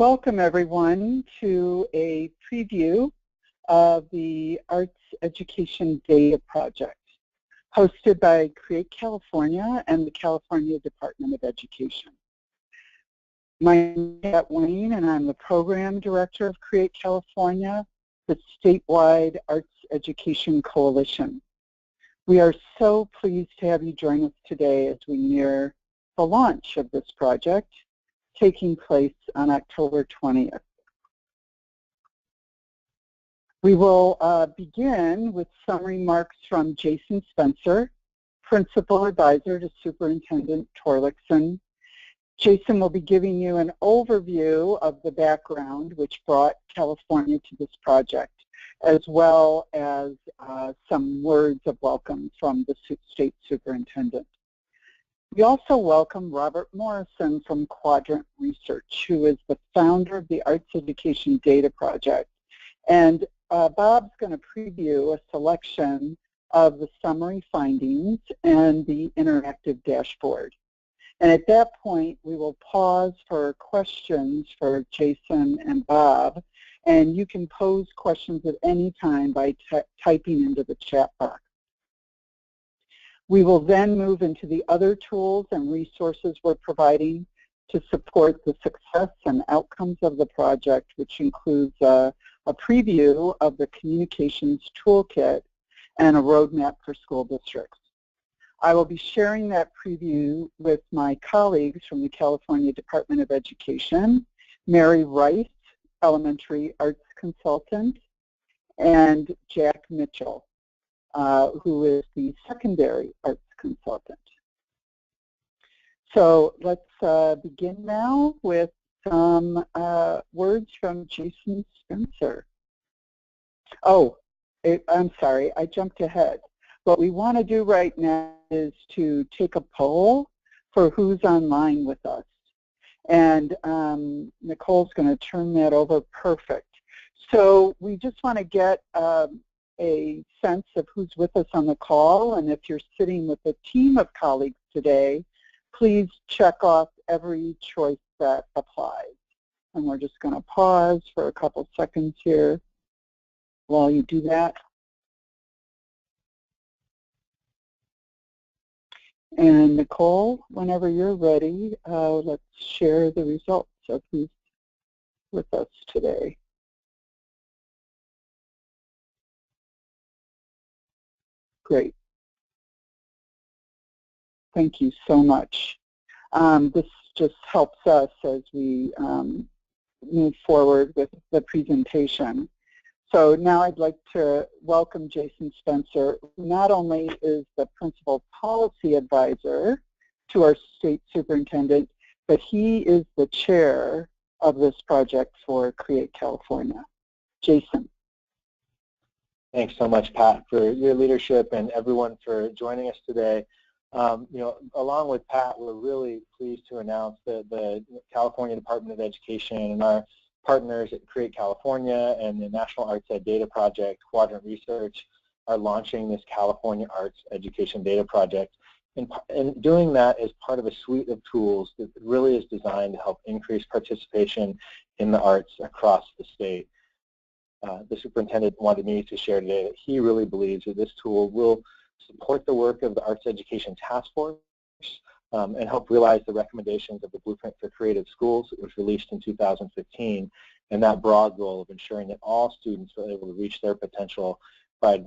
Welcome everyone to a preview of the Arts Education Data Project hosted by Create California and the California Department of Education. My name is Pat Wayne and I'm the Program Director of Create California, the statewide Arts Education Coalition. We are so pleased to have you join us today as we near the launch of this project, taking place on October 20th. We will begin with some remarks from Jason Spencer, Principal Advisor to Superintendent Torlakson. Jason will be giving you an overview of the background which brought California to this project, as well as some words of welcome from the State Superintendent. We also welcome Robert Morrison from Quadrant Research, who is the founder of the Arts Education Data Project. And Bob's going to preview a selection of the summary findings and the interactive dashboard. And at that point, we will pause for questions for Jason and Bob. And you can pose questions at any time by typing into the chat box. We will then move into the other tools and resources we're providing to support the success and outcomes of the project, which includes a preview of the communications toolkit and a roadmap for school districts. I will be sharing that preview with my colleagues from the California Department of Education, Mary Rice, Elementary Arts Consultant, and Jack Mitchell, who is the Secondary Arts Consultant. So let's begin now with some words from Jason Spencer. Oh, I'm sorry, I jumped ahead. What we want to do right now is to take a poll for who's online with us. And Nicole's going to turn that over. Perfect. So we just want to get a sense of who's with us on the call, and if you're sitting with a team of colleagues today, please check off every choice that applies. And we're just going to pause for a couple seconds here while you do that. And Nicole, whenever you're ready, let's share the results of who's with us today. Great. Thank you so much. This just helps us as we move forward with the presentation. So now I'd like to welcome Jason Spencer, who not only is the Principal Policy Advisor to our State Superintendent, but he is the chair of this project for Create California. Jason. Thanks so much, Pat, for your leadership and everyone for joining us today. Along with Pat, we're really pleased to announce that the California Department of Education and our partners at Create California and the National Arts Ed Data Project, Quadrant Research, are launching this California Arts Education Data Project. And doing that is part of a suite of tools that really is designed to help increase participation in the arts across the state. The superintendent wanted me to share today that he really believes that this tool will support the work of the Arts Education Task Force and help realize the recommendations of the Blueprint for Creative Schools that was released in 2015, and that broad goal of ensuring that all students are able to reach their potential by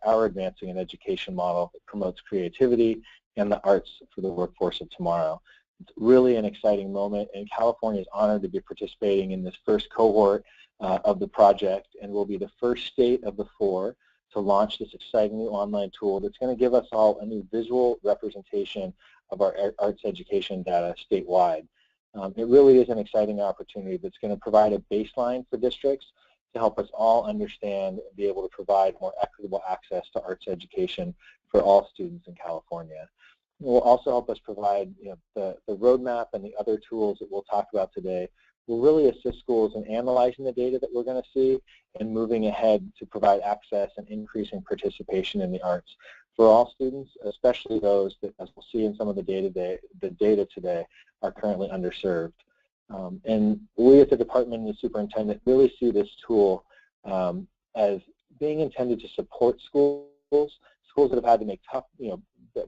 our advancing an education model that promotes creativity and the arts for the workforce of tomorrow. It's really an exciting moment, and California is honored to be participating in this first cohort of the project, and will be the first state of the 4 to launch this exciting new online tool that's going to give us all a new visual representation of our arts education data statewide. It really is an exciting opportunity that's going to provide a baseline for districts to help us all understand and be able to provide more equitable access to arts education for all students in California. It will also help us provide the roadmap and the other tools that we'll talk about today will really assist schools in analyzing the data that we're going to see and moving ahead to provide access and increasing participation in the arts for all students, especially those that, as we'll see in some of the data today, are currently underserved. And we at the department and the superintendent really see this tool as being intended to support schools that have had to make tough,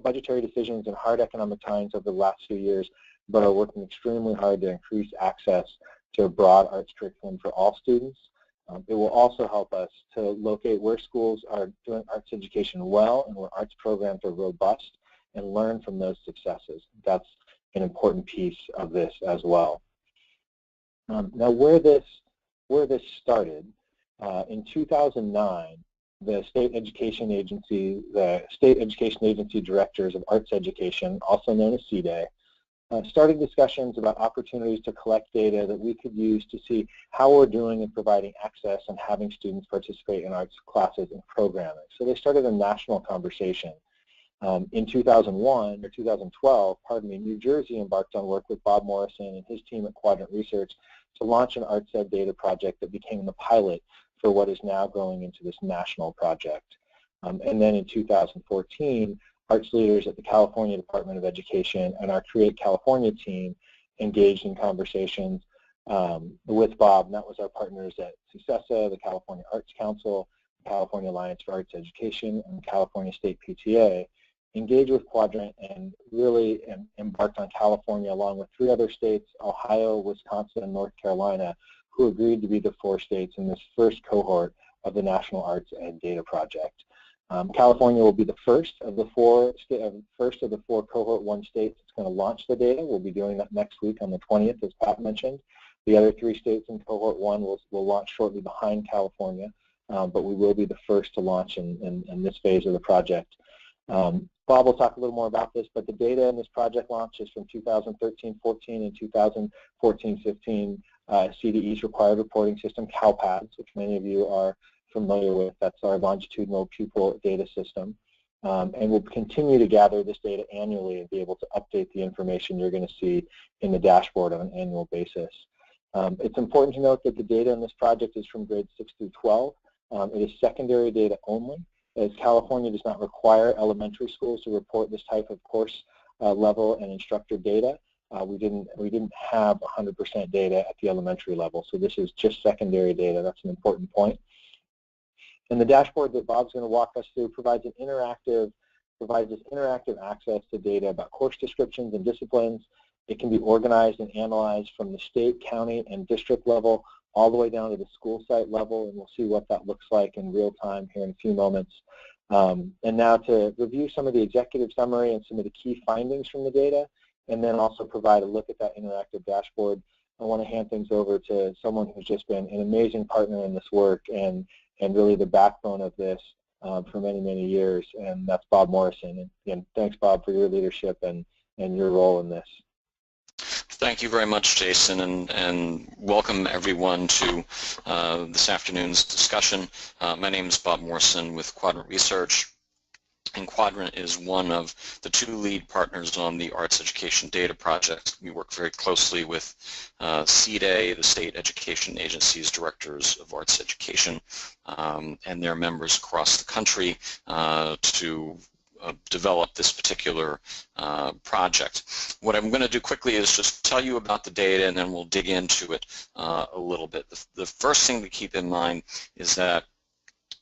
budgetary decisions in hard economic times over the last few years, but are working extremely hard to increase access to a broad arts curriculum for all students. It will also help us to locate where schools are doing arts education well and where arts programs are robust and learn from those successes. That's an important piece of this as well. Now, where this started, in 2009, the State Education Agency Directors of Arts Education, also known as CDA, started discussions about opportunities to collect data that we could use to see how we're doing in providing access and having students participate in arts classes and programming. So they started a national conversation. In 2001 or 2012, New Jersey embarked on work with Bob Morrison and his team at Quadrant Research to launch an arts ed data project that became the pilot for what is now going into this national project. And then in 2014, arts leaders at the California Department of Education and our Create California team engaged in conversations with Bob, and that was our partners at CSESA, the California Arts Council, the California Alliance for Arts Education, and the California State PTA, engaged with Quadrant and really embarked on California along with 3 other states, Ohio, Wisconsin, and North Carolina, who agreed to be the 4 states in this first cohort of the National Arts Ed Data Project. California will be the first of the 4 cohort 1 states that's going to launch the data. We'll be doing that next week on the 20th, as Pat mentioned. The other 3 states in cohort 1 will launch shortly behind California, but we will be the first to launch in this phase of the project. Bob will talk a little more about this, but the data in this project launch is from 2013-14 and 2014-15 CDE's required reporting system, CalPADS, which many of you are familiar with. That's our longitudinal pupil data system. And we'll continue to gather this data annually and be able to update the information you're going to see in the dashboard on an annual basis. It's important to note that the data in this project is from grades 6 through 12. It is secondary data only, as California does not require elementary schools to report this type of course level and instructor data. We didn't have 100% data at the elementary level, so this is just secondary data. That's an important point. And the dashboard that Bob's going to walk us through provides us interactive access to data about course descriptions and disciplines. It can be organized and analyzed from the state, county, and district level all the way down to the school site level, and we'll see what that looks like in real time here in a few moments. And now to review some of the executive summary and some of the key findings from the data, and then also provide a look at that interactive dashboard, I want to hand things over to someone who's just been an amazing partner in this work and really the backbone of this for many, many years, and that's Bob Morrison. And again, thanks, Bob, for your leadership and your role in this. Thank you very much, Jason, and welcome everyone to this afternoon's discussion. My name is Bob Morrison with Quadrant Research, and Quadrant is one of the 2 lead partners on the Arts Education Data Project. We work very closely with CDA, the State Education Agency's Directors of Arts Education, and their members across the country to develop this particular project. What I'm going to do quickly is just tell you about the data, and then we'll dig into it a little bit. The first thing to keep in mind is that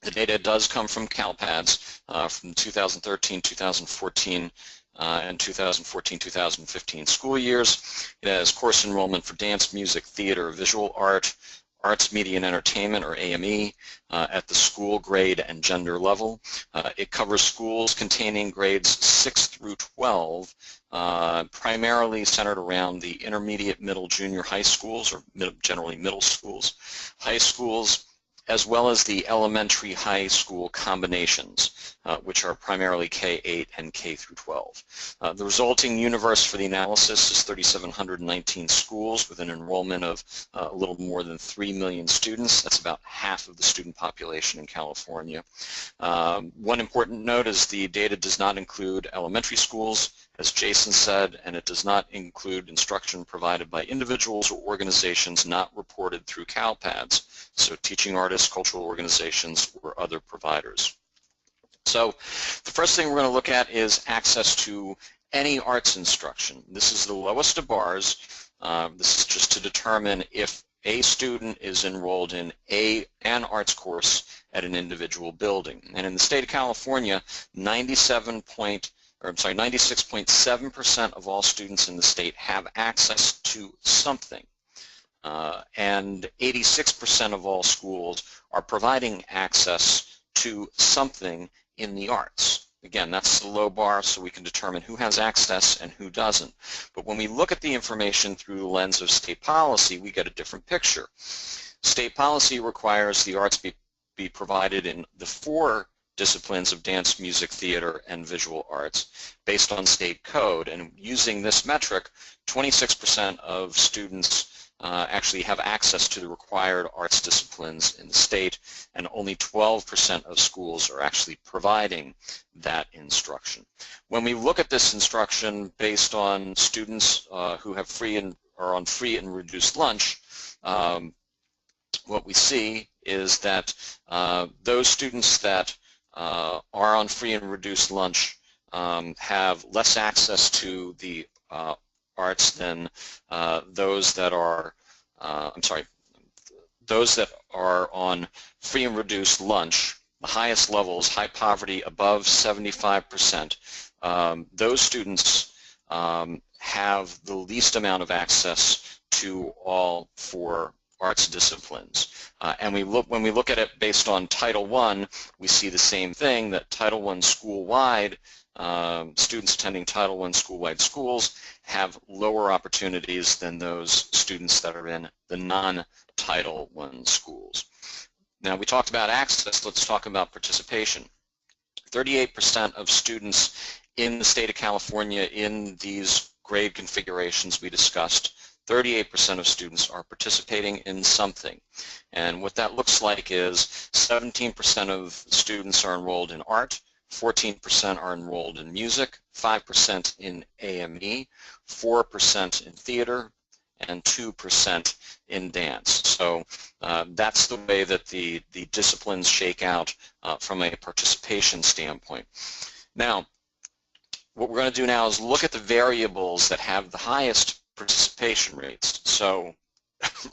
the data does come from CalPADS from 2013, 2014, and 2014-2015 school years. It has course enrollment for dance, music, theater, visual art, arts, media, and entertainment, or AME, at the school, grade, and gender level. It covers schools containing grades 6 through 12, primarily centered around the intermediate, middle, junior high schools, or generally middle schools, high schools, as well as the elementary high school combinations, which are primarily K-8 and K through 12. The resulting universe for the analysis is 3,719 schools with an enrollment of a little more than 3 million students. That's about half of the student population in California. One important note is the data does not include elementary schools, as Jason said, and it does not include instruction provided by individuals or organizations not reported through CalPADS, so teaching artists, cultural organizations, or other providers. So the first thing we're going to look at is access to any arts instruction. This is the lowest of bars. This is just to determine if a student is enrolled in an arts course at an individual building. And in the state of California, 96.7% of all students in the state have access to something. And 86% of all schools are providing access to something in the arts. Again, that's the low bar, so we can determine who has access and who doesn't. But when we look at the information through the lens of state policy, we get a different picture. State policy requires the arts be provided in the 4 disciplines of dance, music, theater, and visual arts based on state code. And using this metric, 26% of students actually have access to the required arts disciplines in the state, and only 12% of schools are actually providing that instruction. When we look at this instruction based on students who have are on free and reduced lunch, what we see is that those students that are on free and reduced lunch have less access to the arts than those that are, those that are on free and reduced lunch. The highest levels, high poverty above 75%. Those students have the least amount of access to all 4 arts disciplines. And when we look at it based on Title I, we see the same thing, that Title I school-wide, students attending Title I school-wide schools have lower opportunities than those students that are in the non-Title I schools. Now, we talked about access, let's talk about participation. 38% of students in the state of California in these grade configurations we discussed, 38% of students are participating in something. And what that looks like is 17% of students are enrolled in art, 14% are enrolled in music, 5% in AME, 4% in theater, and 2% in dance. So that's the way that the disciplines shake out from a participation standpoint. Now, what we're going to do now is look at the variables that have the highest participation rates. So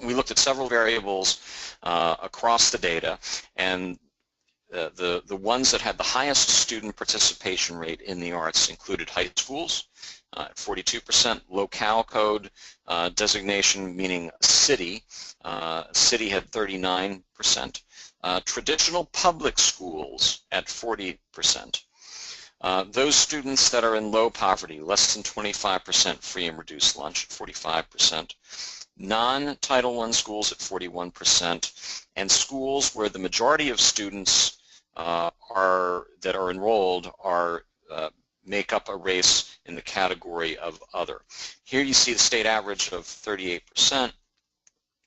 we looked at several variables across the data, and the ones that had the highest student participation rate in the arts included high schools at 42%, locale code designation, meaning city. City had 39%. Traditional public schools at 40%. Those students that are in low poverty, less than 25% free and reduced lunch at 45%. Non-Title I schools at 41%, and schools where the majority of students that are enrolled make up a race in the category of other. Here you see the state average of 38%,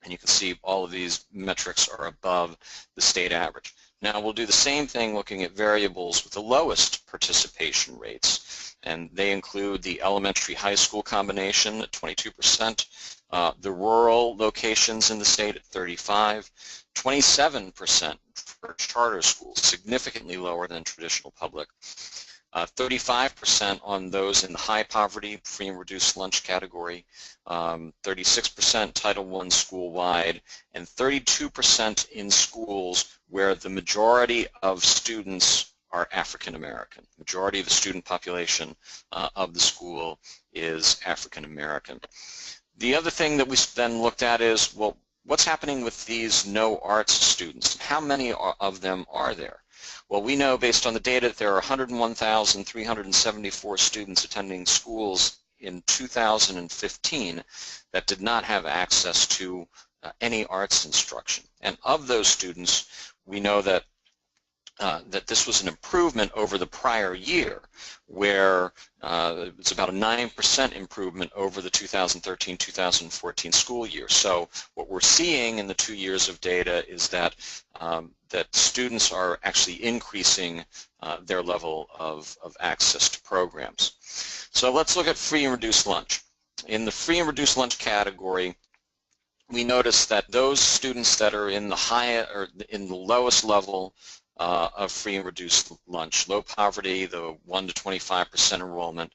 and you can see all of these metrics are above the state average. Now we'll do the same thing looking at variables with the lowest participation rates, and they include the elementary high school combination at 22%, the rural locations in the state at 35%, 27% for charter schools, significantly lower than traditional public, 35% on those in the high poverty, free and reduced lunch category, 36% Title I school-wide, and 32% in schools where the majority of students are African American. Majority of the student population of the school is African American. The other thing that we then looked at is, well, what's happening with these no arts students? How many of them are there? Well, we know based on the data that there are 101,374 students attending schools in 2015 that did not have access to any arts instruction. And of those students, we know that this was an improvement over the prior year, where it's about a 9% improvement over the 2013-2014 school year. So what we're seeing in the 2 years of data is that that students are actually increasing their level of access to programs. So let's look at free and reduced lunch. In the free and reduced lunch category, we notice that those students that are in the lowest level of free and reduced lunch, low poverty, the 1 to 25% enrollment,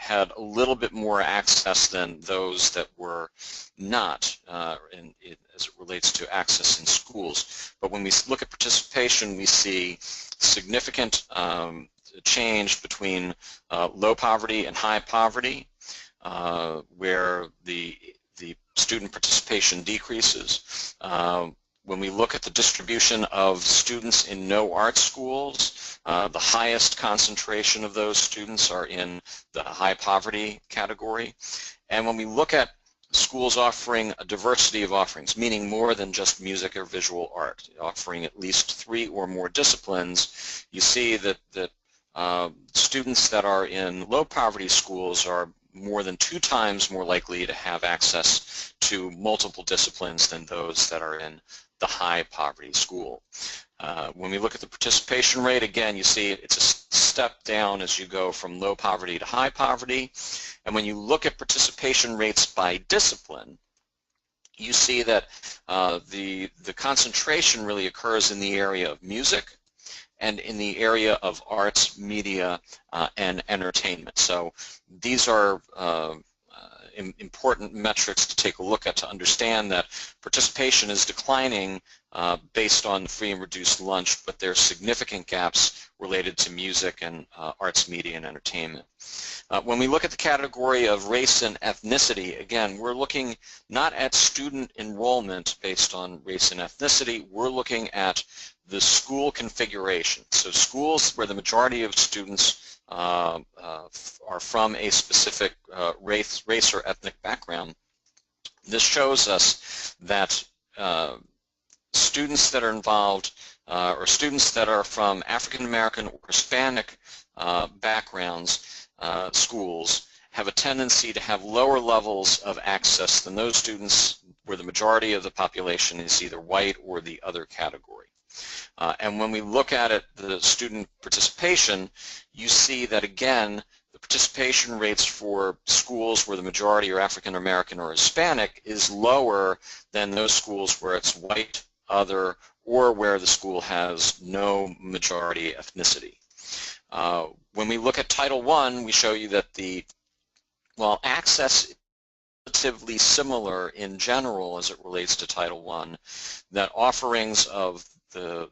had a little bit more access than those that were not as it relates to access in schools. But when we look at participation, we see significant change between low poverty and high poverty, where the student participation decreases. When we look at the distribution of students in no art schools, the highest concentration of those students are in the high poverty category. And when we look at schools offering a diversity of offerings, meaning more than just music or visual art, offering at least 3 or more disciplines, you see that students that are in low poverty schools are more than 2 times more likely to have access to multiple disciplines than those that are in the high poverty school. When we look at the participation rate, again, you see it's a step down as you go from low poverty to high poverty. And when you look at participation rates by discipline, you see that the concentration really occurs in the area of music and in the area of arts, media, and entertainment. So these are important metrics to take a look at to understand that participation is declining based on free and reduced lunch, but there are significant gaps related to music and arts, media, and entertainment. When we look at the category of race and ethnicity, again, we're looking not at student enrollment based on race and ethnicity, we're looking at the school configuration. So schools where the majority of students are from a specific race or ethnic background. This shows us that students that are involved or students that are from African American or Hispanic backgrounds, schools, have a tendency to have lower levels of access than those students where the majority of the population is either white or the other category. And when we look at it, the student participation, you see that again, the participation rates for schools where the majority are African American or Hispanic is lower than those schools where it's white, other, or where the school has no majority ethnicity. When we look at Title I, we show you that while access is relatively similar in general as it relates to Title I, that offerings of the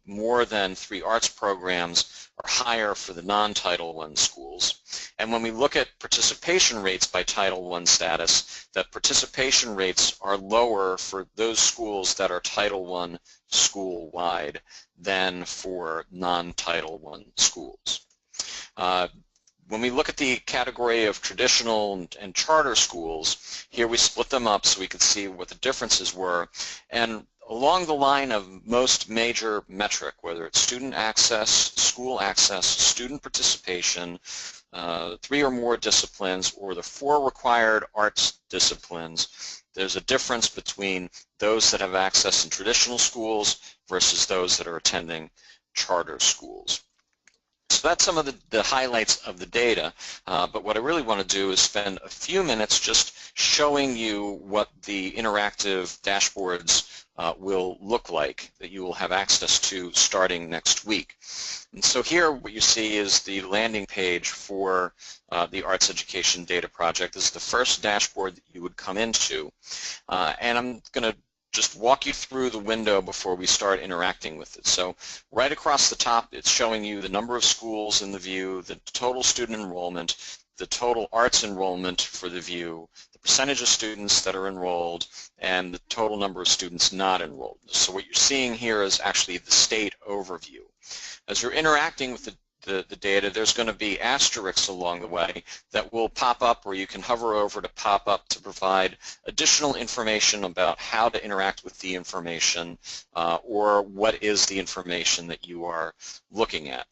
more than 3 arts programs are higher for the non-Title I schools. And when we look at participation rates by Title I status, that participation rates are lower for those schools that are Title I school-wide than for non-Title I schools. When we look at the category of traditional and charter schools, here we split them up so we could see what the differences were. And along the line of most major metric, whether it's student access, school access, student participation, 3 or more disciplines, or the 4 required arts disciplines, there's a difference between those that have access in traditional schools versus those that are attending charter schools. So that's some of the highlights of the data, but what I really want to do is spend a few minutes just showing you what the interactive dashboards will look like that you will have access to starting next week. And so here what you see is the landing page for the Arts Education Data Project. This is the first dashboard that you would come into, and I'm going to just walk you through the window before we start interacting with it. So right across the top, it's showing you the number of schools in the view, the total student enrollment, the total arts enrollment for the view, the percentage of students that are enrolled, and the total number of students not enrolled. So what you're seeing here is actually the state overview. As you're interacting with the data, there's going to be asterisks along the way that will pop up, or you can hover over to pop up to provide additional information about how to interact with the information or what is the information that you are looking at.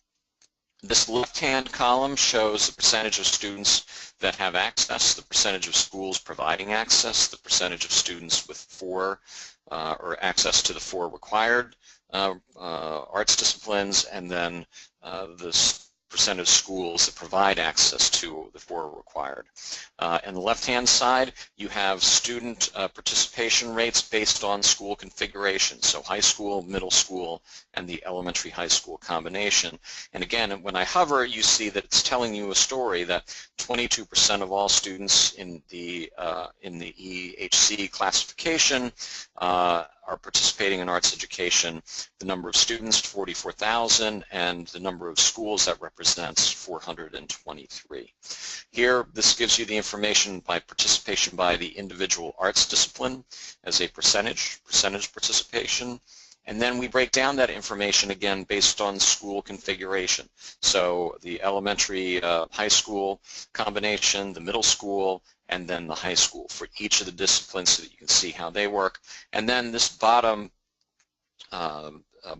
This left-hand column shows the percentage of students that have access, the percentage of schools providing access, the percentage of students with 4 or access to the 4 required arts disciplines, and then the percent of schools that provide access to the 4 required. On the left-hand side, you have student participation rates based on school configuration, so high school, middle school, and the elementary high school combination. And again, when I hover, you see that it's telling you a story that 22% of all students in the EHC classification are participating in arts education. The number of students, 44,000, and the number of schools that represents 423. Here, this gives you the information by participation by the individual arts discipline as a percentage participation. And then we break down that information again based on school configuration. So the elementary high school combination, the middle school, and then the high school for each of the disciplines so that you can see how they work. And then this bottom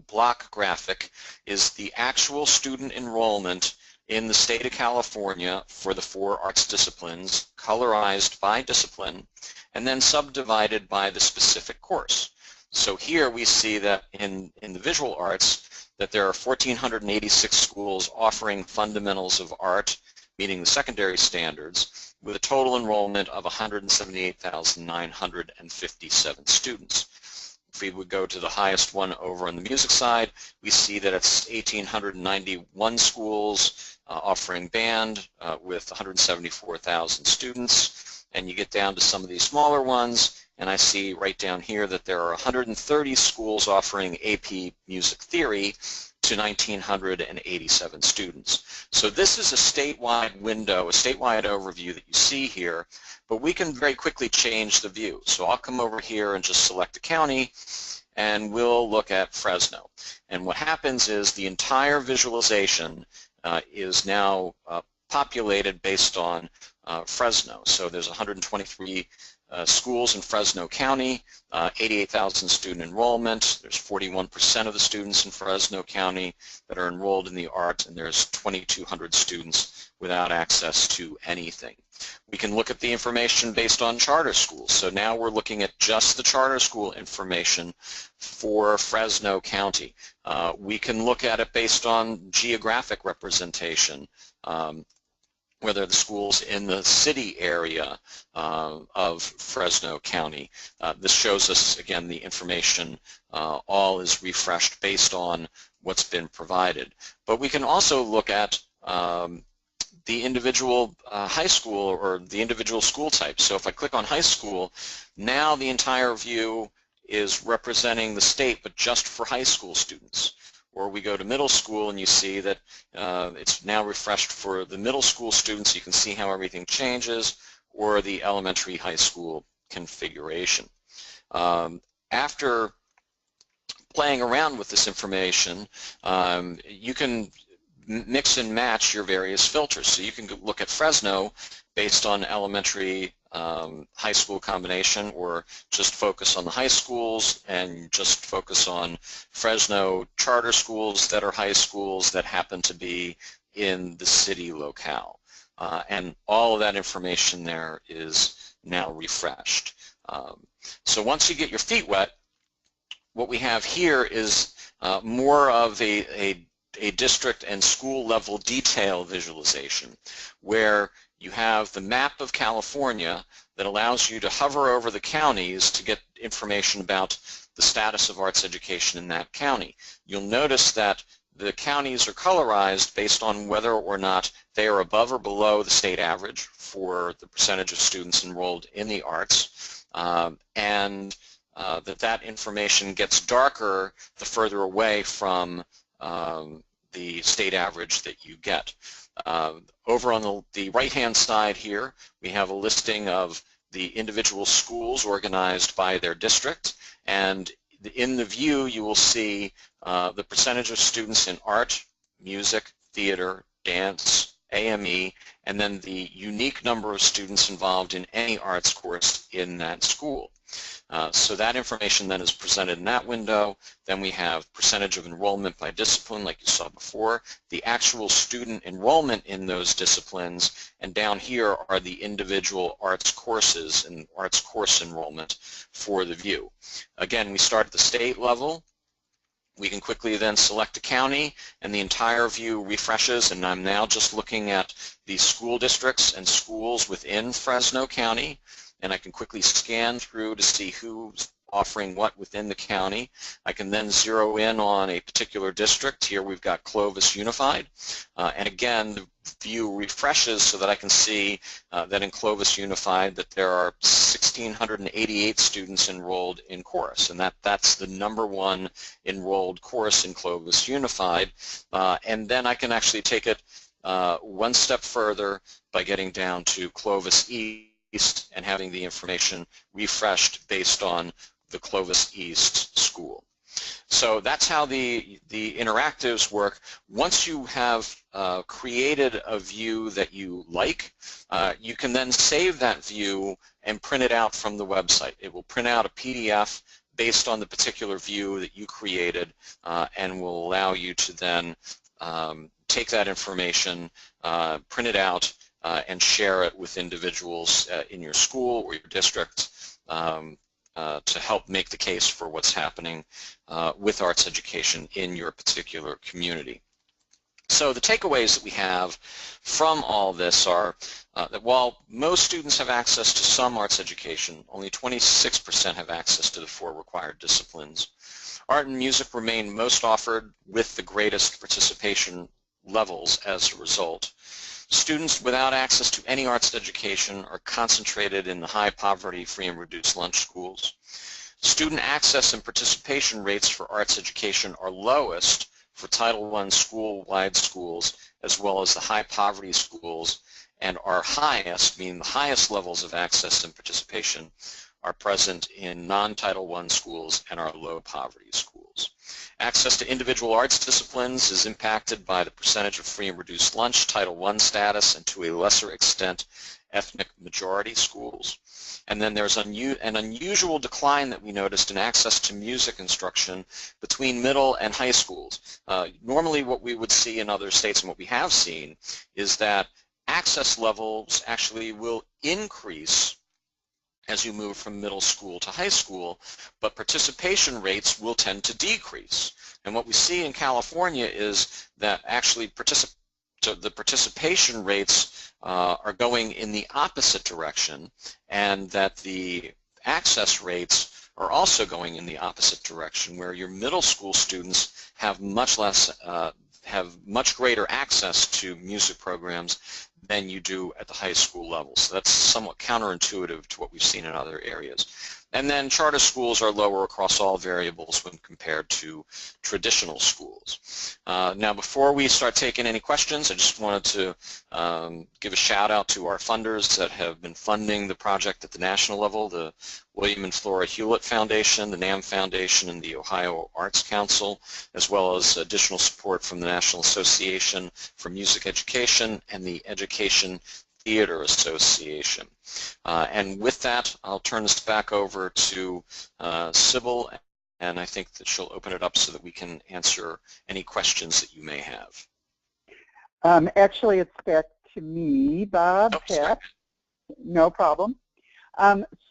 block graphic is the actual student enrollment in the state of California for the 4 arts disciplines, colorized by discipline, and then subdivided by the specific course. So here we see that in the visual arts that there are 1,486 schools offering fundamentals of art, meeting the secondary standards, with a total enrollment of 178,957 students. If we would go to the highest one over on the music side, we see that it's 1,891 schools offering band with 174,000 students. And you get down to some of these smaller ones, and I see right down here that there are 130 schools offering AP Music Theory to 1,987 students. So this is a statewide window, a statewide overview that you see here, but we can very quickly change the view. So I'll come over here and just select a county, and we'll look at Fresno. And what happens is the entire visualization is now populated based on Fresno. So there's 123 schools in Fresno County, 88,000 student enrollment. There's 41% of the students in Fresno County that are enrolled in the arts, and there's 2,200 students without access to anything. We can look at the information based on charter schools. So now we're looking at just the charter school information for Fresno County. We can look at it based on geographic representation, whether the schools in the city area of Fresno County. This shows us, again, the information all is refreshed based on what's been provided. But we can also look at the individual high school or the individual school type. So if I click on high school, now the entire view is representing the state, but just for high school students. Or we go to middle school and you see that it's now refreshed for the middle school students. You can see how everything changes, or the elementary high school configuration. After playing around with this information, you can mix and match your various filters. So you can look at Fresno based on elementary high school combination, or just focus on the high schools and just focus on Fresno charter schools that are high schools that happen to be in the city locale. And all of that information there is now refreshed. So once you get your feet wet, what we have here is more of a district and school level detail visualization, where you have the map of California that allows you to hover over the counties to get information about the status of arts education in that county. You'll notice that the counties are colorized based on whether or not they are above or below the state average for the percentage of students enrolled in the arts, and that information gets darker the further away from the state average that you get. Over on the right-hand side here, we have a listing of the individual schools organized by their district, and in the view you will see the percentage of students in art, music, theater, dance, AME, and then the unique number of students involved in any arts course in that school. So that information then is presented in that window. Then we have percentage of enrollment by discipline, like you saw before, the actual student enrollment in those disciplines, and down here are the individual arts courses and arts course enrollment for the view. Again, we start at the state level, We can quickly then select a county, and the entire view refreshes, and I'm now just looking at the school districts and schools within Fresno County, and I can quickly scan through to see who's offering what within the county. I can then zero in on a particular district. Here we've got Clovis Unified, and again the view refreshes so that I can see that in Clovis Unified that there are 1,688 students enrolled in chorus, and that's the #1 enrolled chorus in Clovis Unified. And then I can actually take it one step further by getting down to Clovis East and having the information refreshed based on the Clovis East school. So that's how the interactives work. Once you have created a view that you like, you can then save that view and print it out from the website. It will print out a PDF based on the particular view that you created and will allow you to then take that information, print it out, and share it with individuals in your school or your district to help make the case for what's happening with arts education in your particular community. So the takeaways that we have from all this are that while most students have access to some arts education, only 26% have access to the 4 required disciplines. Art and music remain most offered with the greatest participation levels as a result. Students without access to any arts education are concentrated in the high poverty, free and reduced lunch schools. Student access and participation rates for arts education are lowest for Title I school-wide schools as well as the high poverty schools, and are highest, meaning the highest levels of access and participation are present in non-Title I schools and our low poverty schools. Access to individual arts disciplines is impacted by the percentage of free and reduced lunch, Title I status, and to a lesser extent ethnic majority schools. And then there's an unusual decline that we noticed in access to music instruction between middle and high schools. Normally what we would see in other states and what we have seen is that access levels actually will increase as you move from middle school to high school, but participation rates will tend to decrease. And what we see in California is that actually the participation rates are going in the opposite direction, and that the access rates are also going in the opposite direction, where your middle school students have much greater access to music programs than you do at the high school level. So that's somewhat counterintuitive to what we've seen in other areas. And then charter schools are lower across all variables when compared to traditional schools. Now before we start taking any questions, I just wanted to give a shout out to our funders that have been funding the project at the national level, the William and Flora Hewlett Foundation, the NAM Foundation, and the Ohio Arts Council, as well as additional support from the National Association for Music Education and the Education Theater Association. And with that, I'll turn this back over to Sybil, and I think that she'll open it up so that we can answer any questions that you may have. Actually, it's back to me, Bob. Oh, no problem.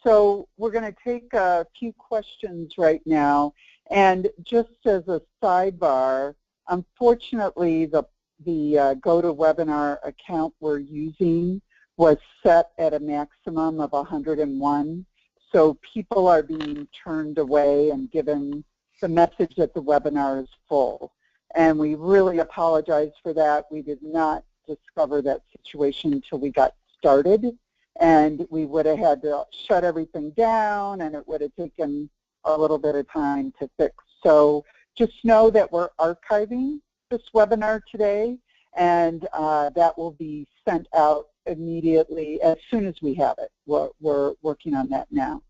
So we're going to take a few questions right now, and just as a sidebar, unfortunately, the GoToWebinar account we're using was set at a maximum of 101, so people are being turned away and given the message that the webinar is full. And we really apologize for that. We did not discover that situation until we got started, and we would have had to shut everything down, and it would have taken a little bit of time to fix. So just know that we're archiving this webinar today, and that will be sent out immediately as soon as we have it. We're working on that now.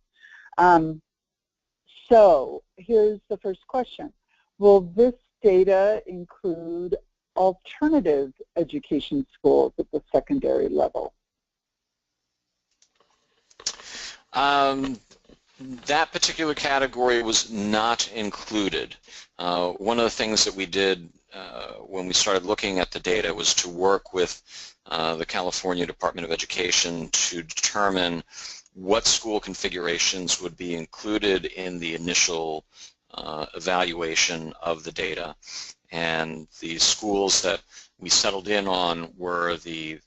So here's the first question. Will this data include alternative education schools at the secondary level? That particular category was not included. One of the things that we did when we started looking at the data was to work with the California Department of Education to determine what school configurations would be included in the initial evaluation of the data. And the schools that we settled in on were the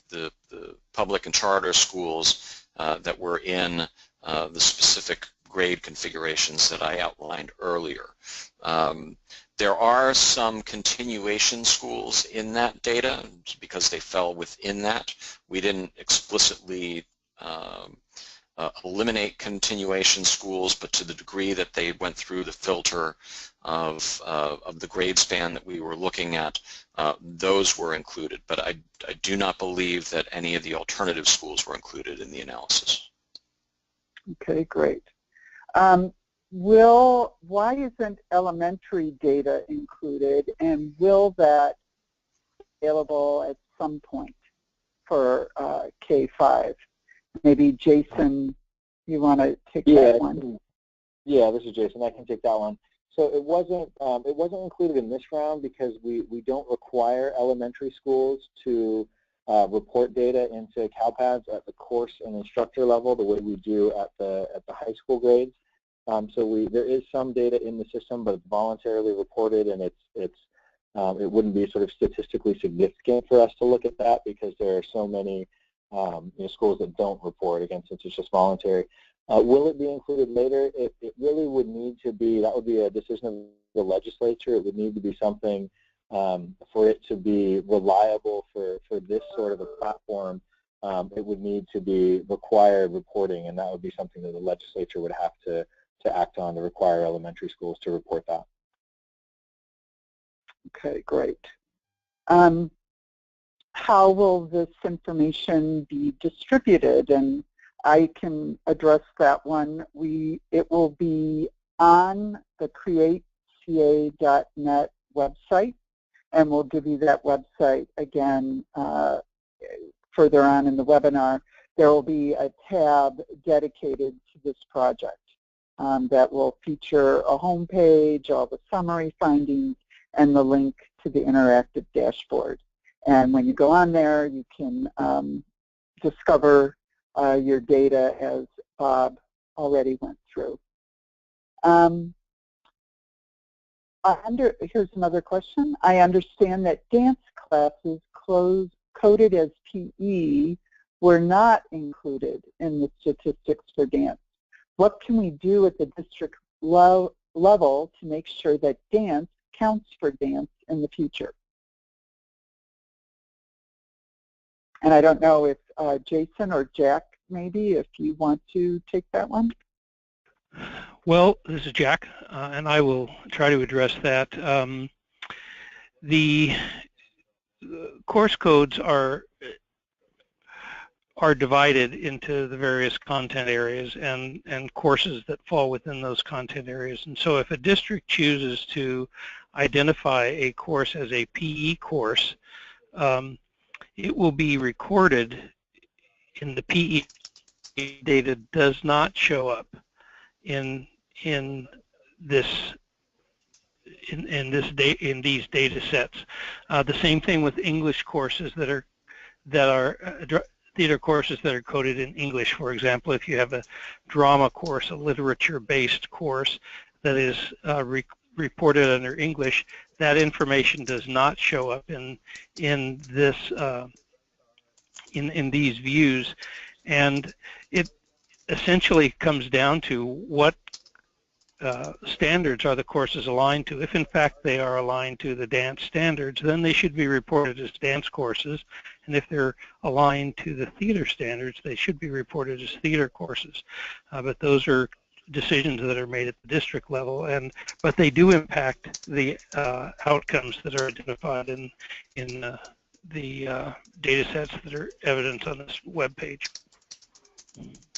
public and charter schools that were in the specific grade configurations that I outlined earlier. There are some continuation schools in that data because they fell within that. We didn't explicitly eliminate continuation schools, but to the degree that they went through the filter of the grade span that we were looking at, those were included. But I do not believe that any of the alternative schools were included in the analysis. Okay, great. Why isn't elementary data included, and will that be available at some point for K-5? Maybe Jason, you want to take that one? Yeah, this is Jason. I can take that one. So it wasn't included in this round because we don't require elementary schools to report data into CalPads at the course and instructor level the way we do at the high school grades. So there is some data in the system, but it's voluntarily reported, and it wouldn't be sort of statistically significant for us to look at that because there are so many schools that don't report, again, since it's just voluntary. Will it be included later? It really would need to be, that would be a decision of the legislature. It would need to be something for it to be reliable for this sort of a platform. It would need to be required reporting, and that would be something that the legislature would have to act on to require elementary schools to report that. Okay, great. How will this information be distributed? And I can address that one. It will be on the createca.net website, and we'll give you that website again further on in the webinar. There will be a tab dedicated to this project that will feature a home page, all the summary findings, and the link to the interactive dashboard. And when you go on there, you can discover your data as Bob already went through. Here's another question. I understand that dance classes coded as PE were not included in the statistics for dance. What can we do at the district level to make sure that dance counts for dance in the future? And I don't know if Jason or Jack, maybe, if you want to take that one. Well, this is Jack, and I will try to address that. The course codes are divided into the various content areas and courses that fall within those content areas. And so if a district chooses to identify a course as a PE course, it will be recorded in the PE data. Does not show up in these data sets. The same thing with English courses that are theater courses that are coded in English. For example, if you have a drama course, a literature-based course that is reported under English, that information does not show up in these views, and it essentially comes down to what standards are the courses aligned to. If in fact they are aligned to the dance standards, then they should be reported as dance courses, and if they're aligned to the theater standards, they should be reported as theater courses. But those are decisions that are made at the district level, but they do impact the outcomes that are identified in the data sets that are evident on this web page.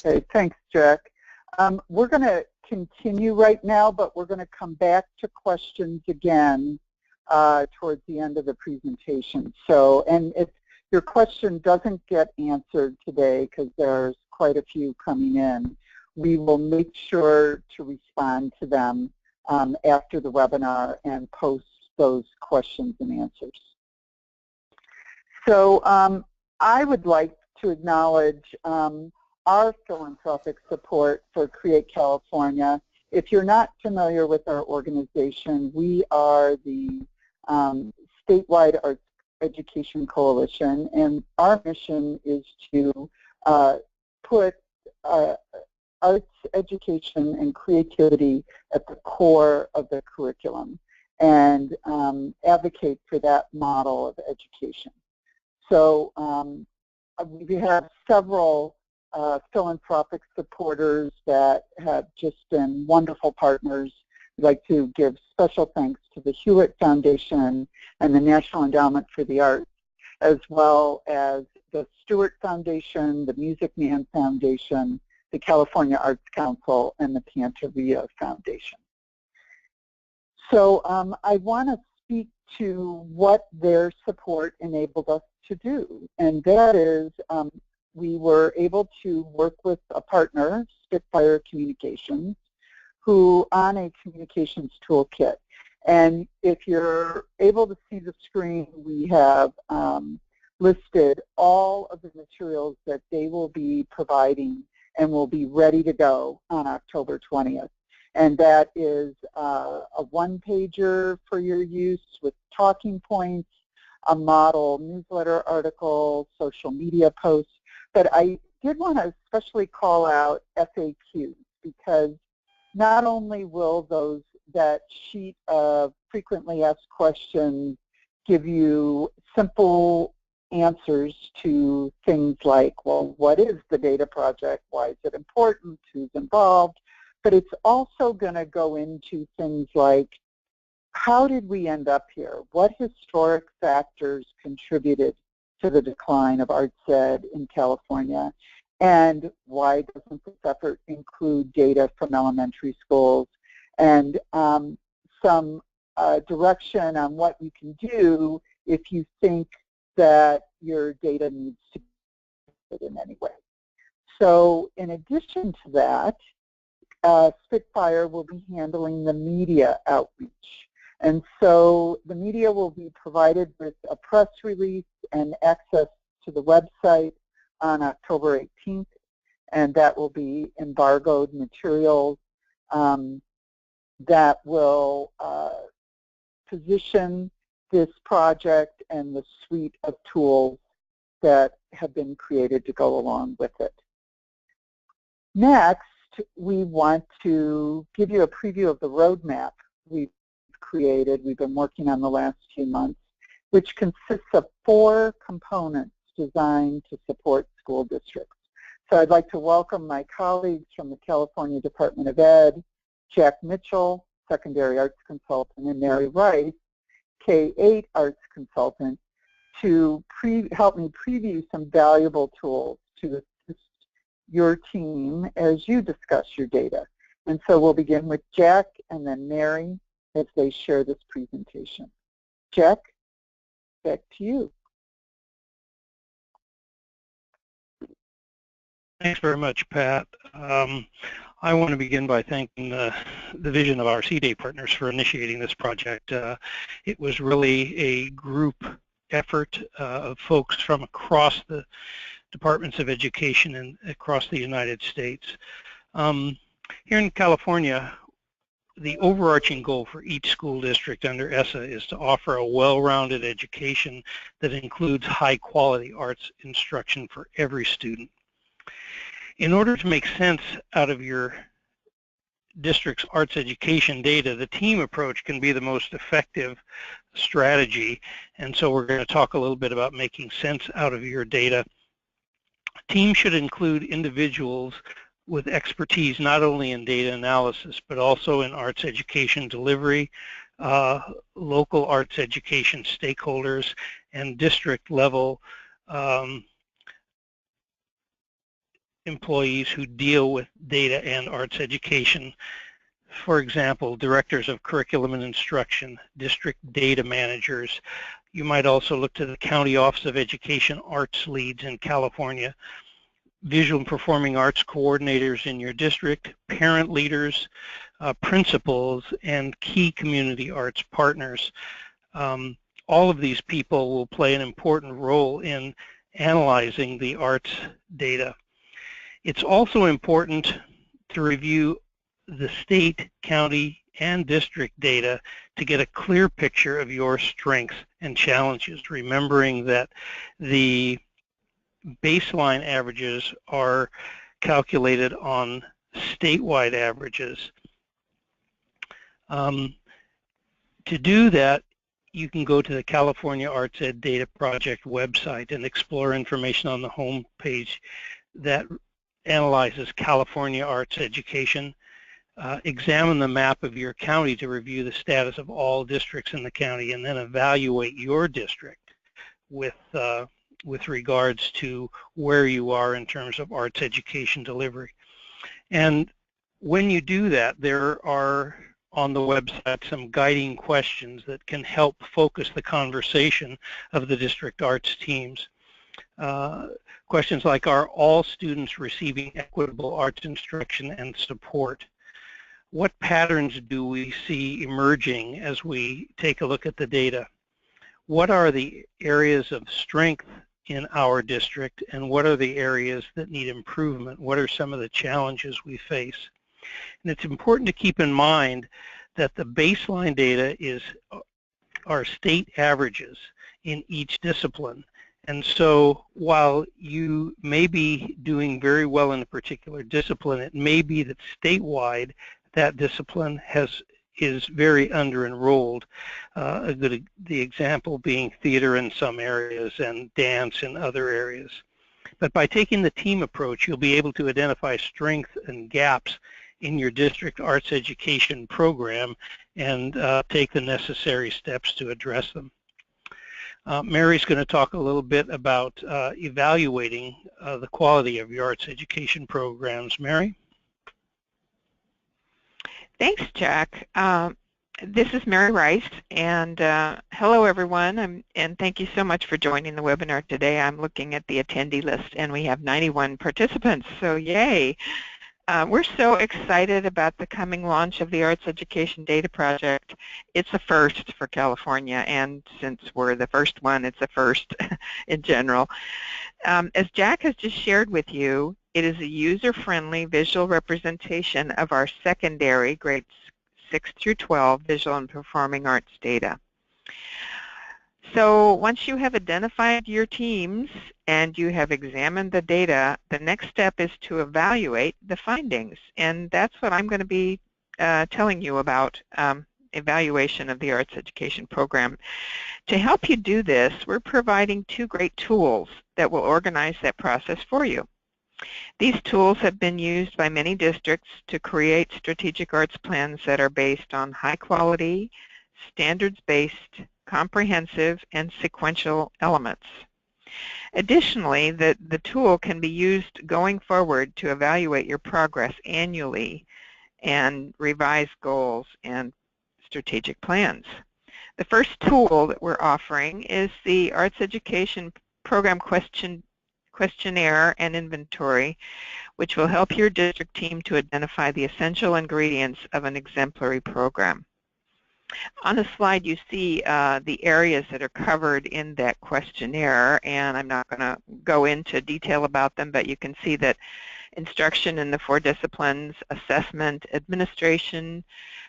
Okay, thanks, Jack. We're going to continue right now, but we're going to come back to questions again towards the end of the presentation. So, and if your question doesn't get answered today, because there's quite a few coming in, we will make sure to respond to them after the webinar and post those questions and answers. So I would like to acknowledge our philanthropic support for Create California if you're not familiar with our organization, we are the statewide arts education coalition, and our mission is to put arts education and creativity at the core of the curriculum and advocate for that model of education. So we have several philanthropic supporters that have just been wonderful partners. I'd like to give special thanks to the Hewlett Foundation and the National Endowment for the Arts, as well as the Stewart Foundation, the Music Man Foundation, the California Arts Council, and the Pantaria Foundation. So I want to speak to what their support enabled us to do, and that is we were able to work with a partner, Spitfire Communications, who on a communications toolkit. And if you're able to see the screen, we have listed all of the materials that they will be providing and will be ready to go on October 20th. And that is a one-pager for your use with talking points, a model newsletter article, social media posts. But I did want to especially call out FAQs, because not only will that sheet of frequently asked questions give you simple answers to things like, well, what is the data project? Why is it important? Who's involved? But it's also going to go into things like, how did we end up here? What historic factors contributed to the decline of arts ed in California? And why doesn't this effort include data from elementary schools? And some direction on what you can do if you think that your data needs to be put in any way. So in addition to that, Spitfire will be handling the media outreach. And so the media will be provided with a press release and access to the website on October 18th, and that will be embargoed materials that will position this project and the suite of tools that have been created to go along with it. Next, we want to give you a preview of the roadmap we've created, we've been working on the last few months, which consists of 4 components designed to support school districts. So I'd like to welcome my colleagues from the California Department of Ed, Jack Mitchell, Secondary Arts Consultant, and Mary Rice, K-8 Arts Consultant, to help me preview some valuable tools to assist your team as you discuss your data. And so we'll begin with Jack and then Mary as they share this presentation. Jack, back to you. Thanks very much, Pat. I want to begin by thanking the Vision of our C-Day partners for initiating this project. It was really a group effort of folks from across the departments of education and across the United States. Here in California, the overarching goal for each school district under ESSA is to offer a well-rounded education that includes high-quality arts instruction for every student. In order to make sense out of your district's arts education data, the team approach can be the most effective strategy, and so we're going to talk a little bit about making sense out of your data. Teams should include individuals with expertise not only in data analysis but also in arts education delivery, local arts education stakeholders, and district level employees who deal with data and arts education. For example, directors of curriculum and instruction, district data managers. You might also look to the County Office of Education arts leads in California, visual and performing arts coordinators in your district, parent leaders, principals, and key community arts partners. All of these people will play an important role in analyzing the arts data. It's also important to review the state, county, and district data to get a clear picture of your strengths and challenges, remembering that the baseline averages are calculated on statewide averages. To do that, you can go to the California Arts Ed Data Project website and explore information on the home page that analyzes California arts education. Examine the map of your county to review the status of all districts in the county, and then evaluate your district with regards to where you are in terms of arts education delivery. And when you do that, there are on the website some guiding questions that can help focus the conversation of the district arts teams. Questions like, are all students receiving equitable arts instruction and support? What patterns do we see emerging as we take a look at the data? What are the areas of strength in our district, and what are the areas that need improvement? What are some of the challenges we face? And it's important to keep in mind that the baseline data are state averages in each discipline. And so while you may be doing very well in a particular discipline, it may be that statewide that discipline is very under-enrolled. The example being theater in some areas and dance in other areas. But by taking the team approach, you'll be able to identify strengths and gaps in your district arts education program and take the necessary steps to address them. Mary's going to talk a little bit about evaluating the quality of your arts education programs. Mary? Thanks, Jack. This is Mary Rice, and hello everyone, and thank you so much for joining the webinar today. I'm looking at the attendee list, and we have 91 participants, so yay. We're so excited about the coming launch of the Arts Education Data Project. It's a first for California, and since we're the first one, it's a first in general. As Jack has just shared with you, it is a user-friendly visual representation of our secondary grades 6 through 12 visual and performing arts data. So once you have identified your teams and you have examined the data, the next step is to evaluate the findings. And that's what I'm going to be telling you about, evaluation of the arts education program. To help you do this, we're providing two great tools that will organize that process for you. These tools have been used by many districts to create strategic arts plans that are based on high quality, standards-based, comprehensive, and sequential elements. Additionally, the tool can be used going forward to evaluate your progress annually and revise goals and strategic plans. The first tool that we're offering is the Arts Education Program Questionnaire and Inventory, which will help your district team to identify the essential ingredients of an exemplary program. On the slide you see the areas that are covered in that questionnaire, and I'm not going to go into detail about them, but you can see that instruction in the 4 disciplines, assessment, administration,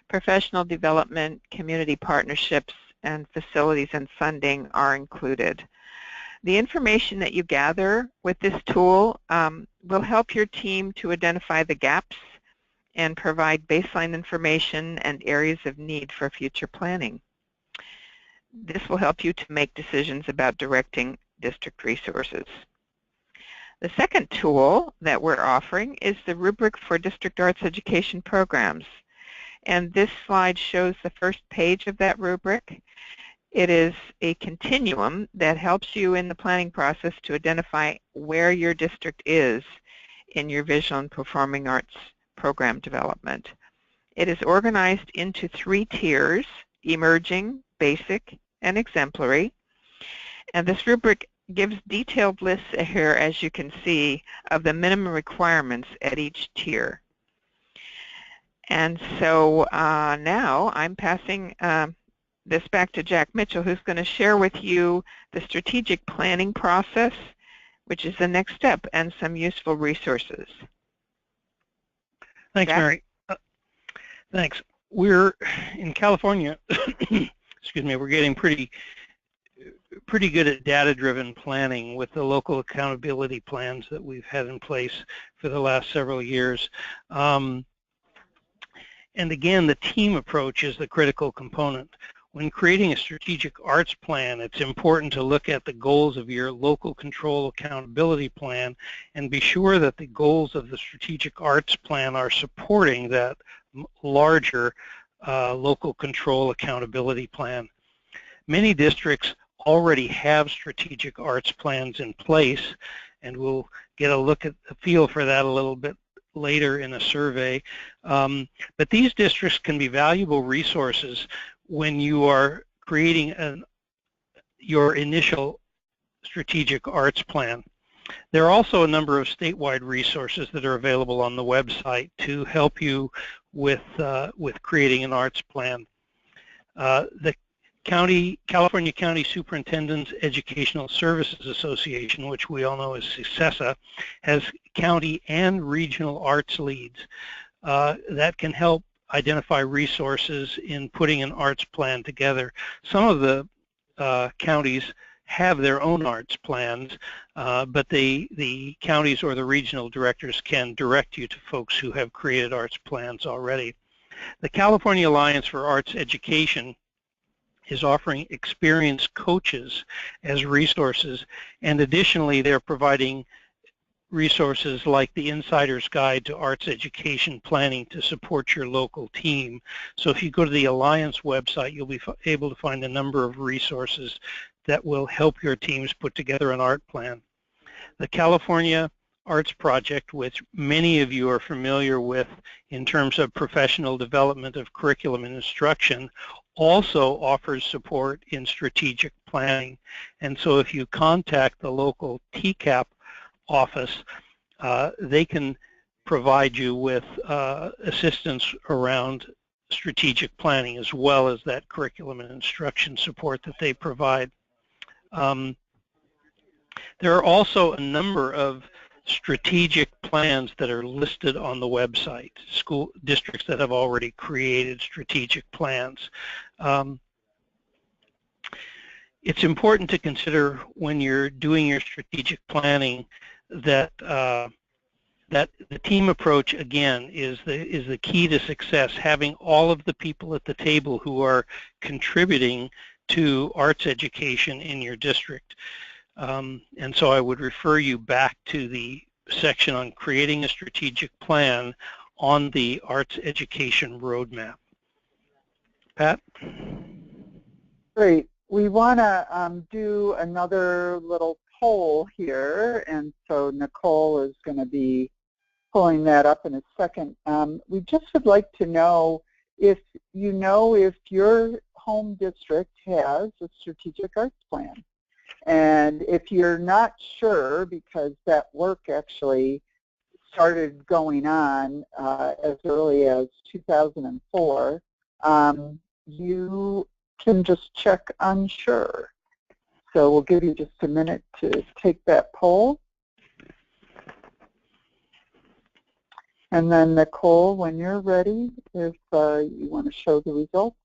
professional development, community partnerships, and facilities and funding are included. The information that you gather with this tool will help your team to identify the gaps and provide baseline information and areas of need for future planning. This will help you to make decisions about directing district resources. The second tool that we're offering is the rubric for district arts education programs. And this slide shows the first page of that rubric. It is a continuum that helps you in the planning process to identify where your district is in your visual and performing arts program development. It is organized into 3 tiers: emerging, basic, and exemplary. And this rubric gives detailed lists here, as you can see, of the minimum requirements at each tier. And so now I'm passing this back to Jack Mitchell, who's going to share with you the strategic planning process, which is the next step, and some useful resources. Thanks, Jack? Mary. Thanks. We're in California, excuse me, we're getting pretty good at data-driven planning with the local accountability plans that we've had in place for the last several years. And again, the team approach is the critical component. When creating a strategic arts plan, it's important to look at the goals of your local control accountability plan and be sure that the goals of the strategic arts plan are supporting that larger local control accountability plan. Many districts already have strategic arts plans in place, and we'll get a look at the feel for that a little bit later in a survey. But these districts can be valuable resources when you are creating your initial strategic arts plan. There are also a number of statewide resources that are available on the website to help you with creating an arts plan. The California County Superintendents Educational Services Association, which we all know as CSESA, has county and regional arts leads that can help identify resources in putting an arts plan together. Some of the counties have their own arts plans, but the counties or the regional directors can direct you to folks who have created arts plans already. The California Alliance for Arts Education is offering experienced coaches as resources, and additionally they're providing resources like the Insider's Guide to Arts Education Planning to support your local team. So if you go to the Alliance website, you'll be able to find a number of resources that will help your teams put together an art plan. The California Arts Project, which many of you are familiar with in terms of professional development of curriculum and instruction, also offers support in strategic planning. And so if you contact the local TCAP office, they can provide you with assistance around strategic planning as well as that curriculum and instruction support that they provide. There are also a number of strategic plans that are listed on the website, school districts that have already created strategic plans. It's important to consider when you're doing your strategic planning that that the team approach, again, is the key to success, having all of the people at the table who are contributing to arts education in your district. And so I would refer you back to the section on creating a strategic plan on the arts education roadmap. Pat? Great. We want to do another little poll here, and so Nicole is going to be pulling that up in a second. We just would like to know if your home district has a strategic arts plan. And if you're not sure, because that work actually started going on as early as 2004, you can just check unsure. So we'll give you just a minute to take that poll. And then Nicole, when you're ready, if you want to show the results.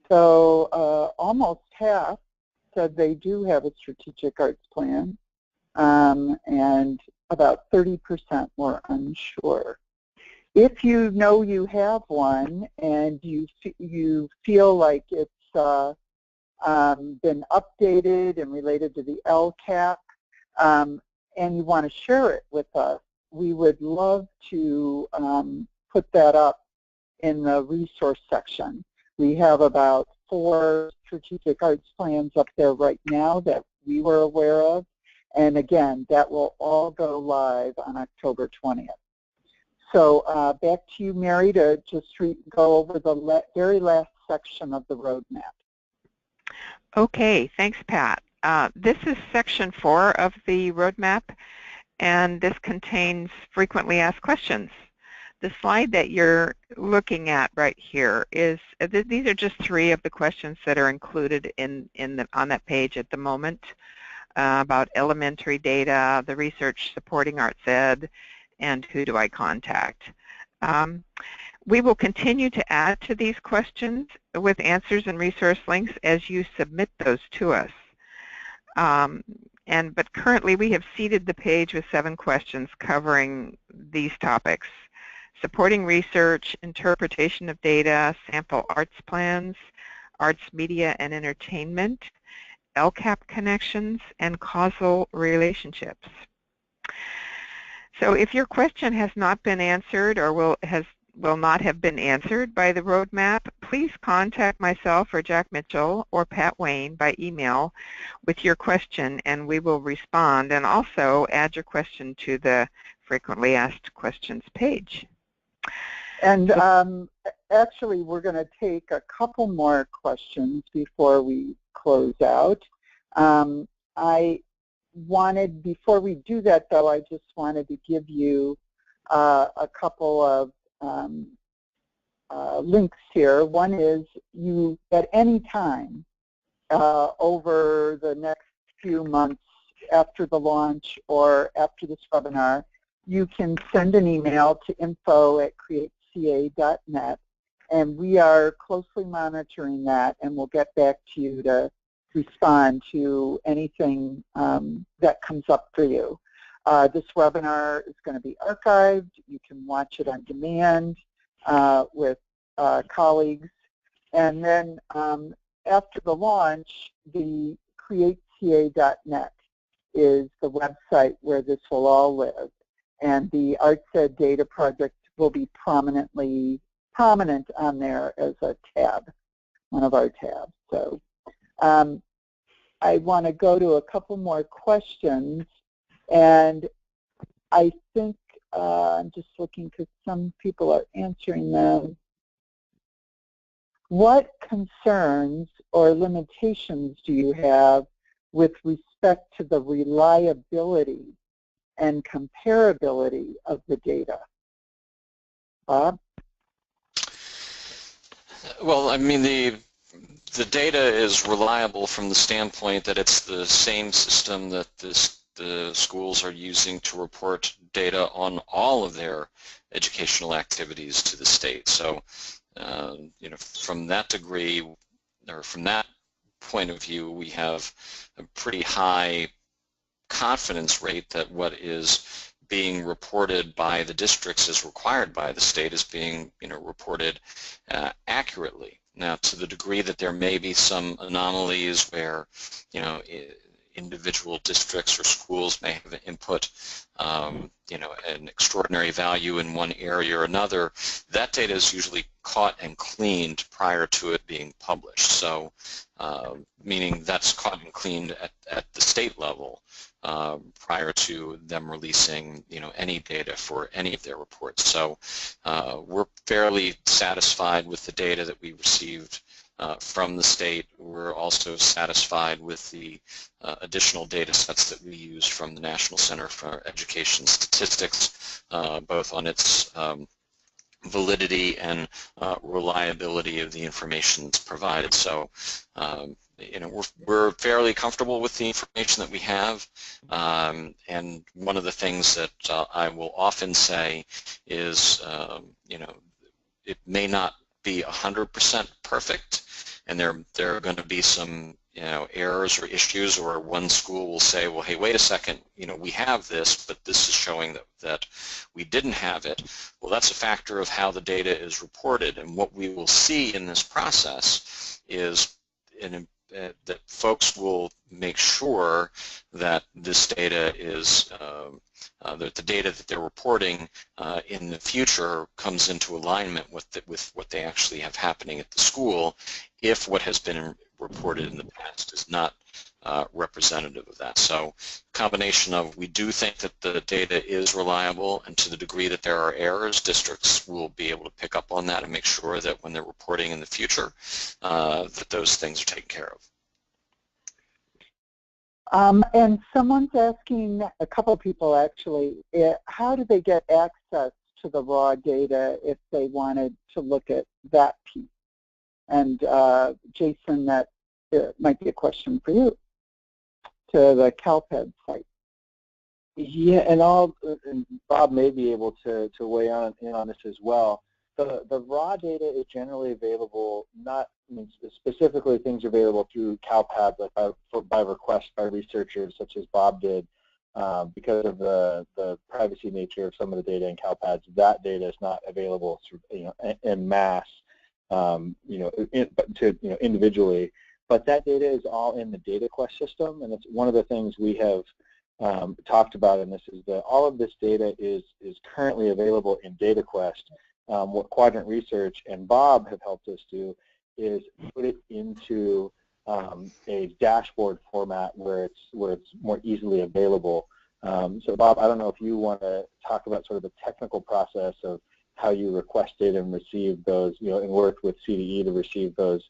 So almost half said they do have a strategic arts plan, and about 30% were unsure. If you know you have one and you feel like it's been updated and related to the LCAP, and you want to share it with us, we would love to put that up in the resource section. We have about 4 strategic arts plans up there right now that we were aware of. And again, that will all go live on October 20th. So back to you, Mary, to just go over the very last section of the roadmap. Okay, thanks, Pat. This is section 4 of the roadmap, and this contains frequently asked questions. The slide that you're looking at right here is, these are just 3 of the questions that are included on that page at the moment. about elementary data, the research supporting arts ed, and who do I contact. We will continue to add to these questions with answers and resource links as you submit those to us. But currently we have seeded the page with 7 questions covering these topics: supporting research, interpretation of data, sample arts plans, arts media and entertainment, LCAP connections, and causal relationships. So if your question has not been answered or will not have been answered by the roadmap, please contact myself or Jack Mitchell or Pat Wayne by email with your question, and we will respond, and also add your question to the frequently asked questions page. And actually, we're going to take a couple more questions before we close out. Before we do that, though, I just wanted to give you a couple of links here. One is you, at any time over the next few months after the launch or after this webinar, you can send an email to info@createca.net, and we are closely monitoring that, and we'll get back to you to respond to anything that comes up for you. This webinar is going to be archived. You can watch it on demand with colleagues. And then after the launch, the createca.net is the website where this will all live. And the Arts Ed Data Project will be prominent on there as a tab, one of our tabs. So I want to go to a couple more questions, and I think I'm just looking because some people are answering them. What concerns or limitations do you have with respect to the reliability and comparability of the data? Bob? Well, I mean, the data is reliable from the standpoint that it's the same system that the schools are using to report data on all of their educational activities to the state. So, you know, from that degree, or from that point of view, we have a pretty high confidence rate that what is being reported by the districts as required by the state is being, you know, reported accurately. Now, to the degree that there may be some anomalies where, you know, individual districts or schools may have input, you know, an extraordinary value in one area or another, that data is usually caught and cleaned prior to it being published. So, meaning that's caught and cleaned at the state level prior to them releasing, you know, any data for any of their reports. So we're fairly satisfied with the data that we received from the state. We're also satisfied with the additional data sets that we use from the National Center for Education Statistics, both on its validity and reliability of the information that's provided. So, you know, we're fairly comfortable with the information that we have, and one of the things that I will often say is, you know, it may not be 100% perfect, and there are going to be some, you know, errors or issues, or one school will say, well, hey, wait a second, you know, we have this, but this is showing that we didn't have it. Well, that's a factor of how the data is reported, and what we will see in this process is that folks will make sure that this data is, that the data that they're reporting in the future comes into alignment with what they actually have happening at the school, if what has been reported in the past is not representative of that. So, combination of, we do think that the data is reliable, and to the degree that there are errors, districts will be able to pick up on that and make sure that when they're reporting in the future, that those things are taken care of. And someone's asking, a couple of people actually, how do they get access to the raw data if they wanted to look at that piece? And Jason, that might be a question for you to the CalPED site. Yeah, and Bob may be able to weigh in on this as well. The raw data is generally available, specifically things available through CalPAD, but by request by researchers such as Bob did, because of the privacy nature of some of the data in CalPADs. That data is not available en masse, individually. But that data is all in the DataQuest system, and it's one of the things we have talked about in this is that all of this data is currently available in DataQuest. What Quadrant Research and Bob have helped us do is put it into a dashboard format where it's more easily available. So Bob, I don't know if you want to talk about sort of the technical process of how you request data and receive those, and work with CDE to receive those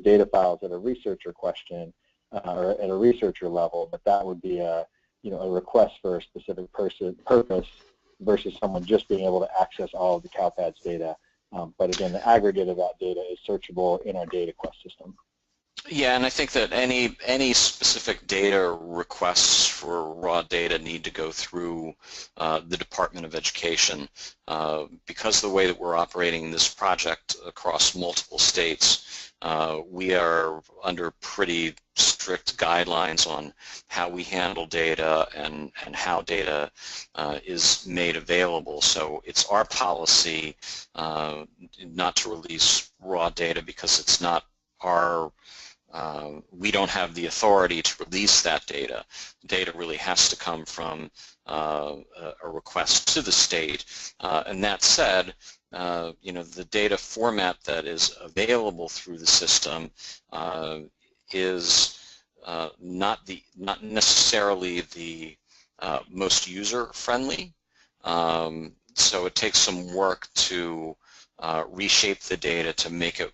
data files at a researcher question or at a researcher level, but that would be a request for a specific purpose versus someone just being able to access all of the CalPAD's data. But again, the aggregate of that data is searchable in our DataQuest system. Yeah, and I think that any specific data requests for raw data need to go through the Department of Education. Because the way that we're operating this project across multiple states, we are under pretty strict guidelines on how we handle data and how data is made available. So it's our policy not to release raw data because it's not our we don't have the authority to release that data. Data really has to come from a request to the state. And that said, the data format that is available through the system is not necessarily the most user-friendly. So it takes some work to reshape the data to make it,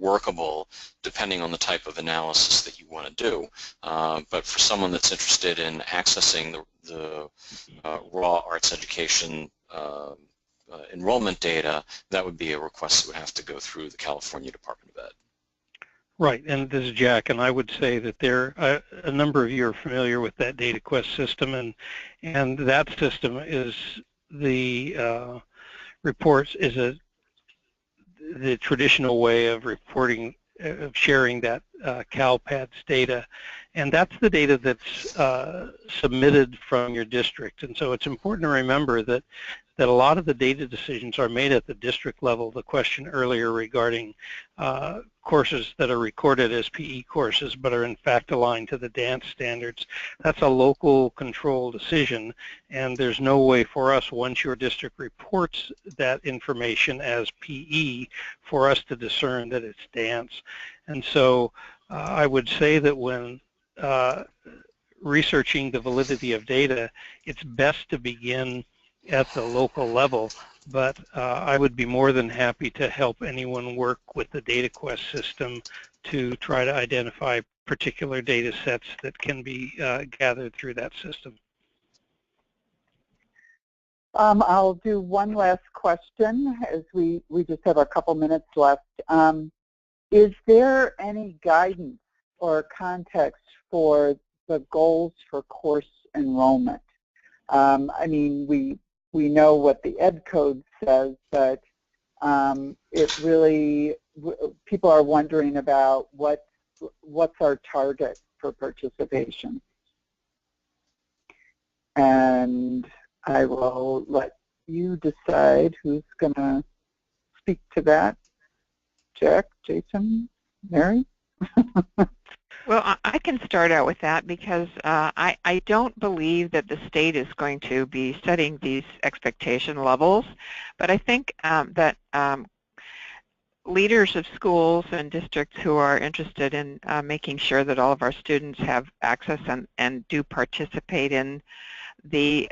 workable depending on the type of analysis that you want to do. But for someone that's interested in accessing the raw arts education enrollment data, that would be a request that would have to go through the California Department of Ed. Right, and this is Jack, and I would say that a number of you are familiar with that DataQuest system, and that system is the reports is the traditional way of reporting, of sharing that CalPADS data, and that's the data that's submitted from your district. And so it's important to remember that a lot of the data decisions are made at the district level. The question earlier regarding courses that are recorded as PE courses but are in fact aligned to the dance standards, that's a local control decision, and there's no way for us, once your district reports that information as PE, for us to discern that it's dance. And so I would say that when researching the validity of data, it's best to begin at the local level, but I would be more than happy to help anyone work with the DataQuest system to try to identify particular data sets that can be gathered through that system. I'll do one last question as we just have a couple minutes left. Is there any guidance or context for the goals for course enrollment? I mean, we know what the Ed Code says, but it really, people are wondering about what's our target for participation. And I will let you decide who's going to speak to that. Jack, Jason, Mary? Well, I can start out with that because I don't believe that the state is going to be setting these expectation levels, but I think that leaders of schools and districts who are interested in making sure that all of our students have access and do participate in the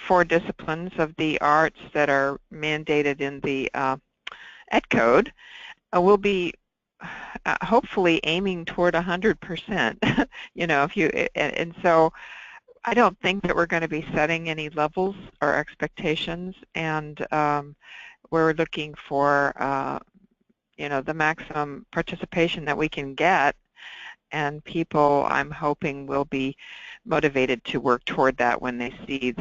4 disciplines of the arts that are mandated in the Ed Code will be hopefully aiming toward 100%. And so I don't think that we're going to be setting any levels or expectations, and we're looking for the maximum participation that we can get. and people, I'm hoping, will be motivated to work toward that when they see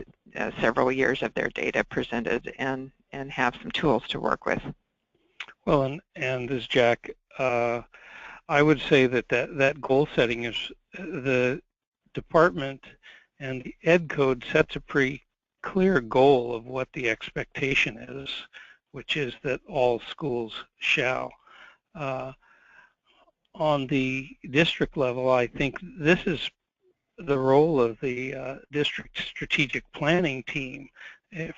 several years of their data presented and have some tools to work with. Well, and as Jack, I would say that goal setting is the department, and the Ed Code sets a pretty clear goal of what the expectation is, which is that all schools shall. On the district level, I think this is the role of the district strategic planning team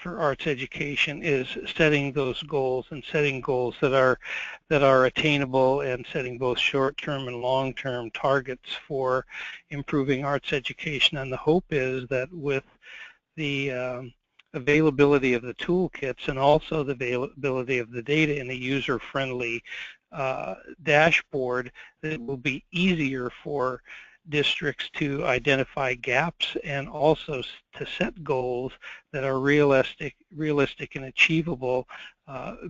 for arts education, is setting those goals and setting goals that are attainable, and setting both short-term and long-term targets for improving arts education. And the hope is that with the availability of the toolkits and also the availability of the data in a user-friendly dashboard, that it will be easier for districts to identify gaps and also to set goals that are realistic and achievable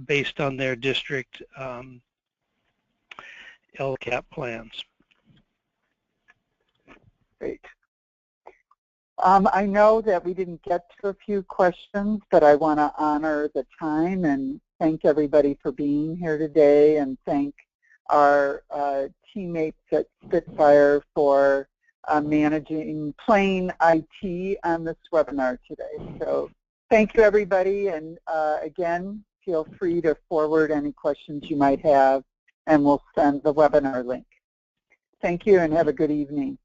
based on their district LCAP plans. Great. I know that we didn't get to a few questions, but I want to honor the time and thank everybody for being here today, and thank our teammates at Spitfire for playing IT on this webinar today. So thank you, everybody, and again, feel free to forward any questions you might have, and we'll send the webinar link. Thank you, and have a good evening.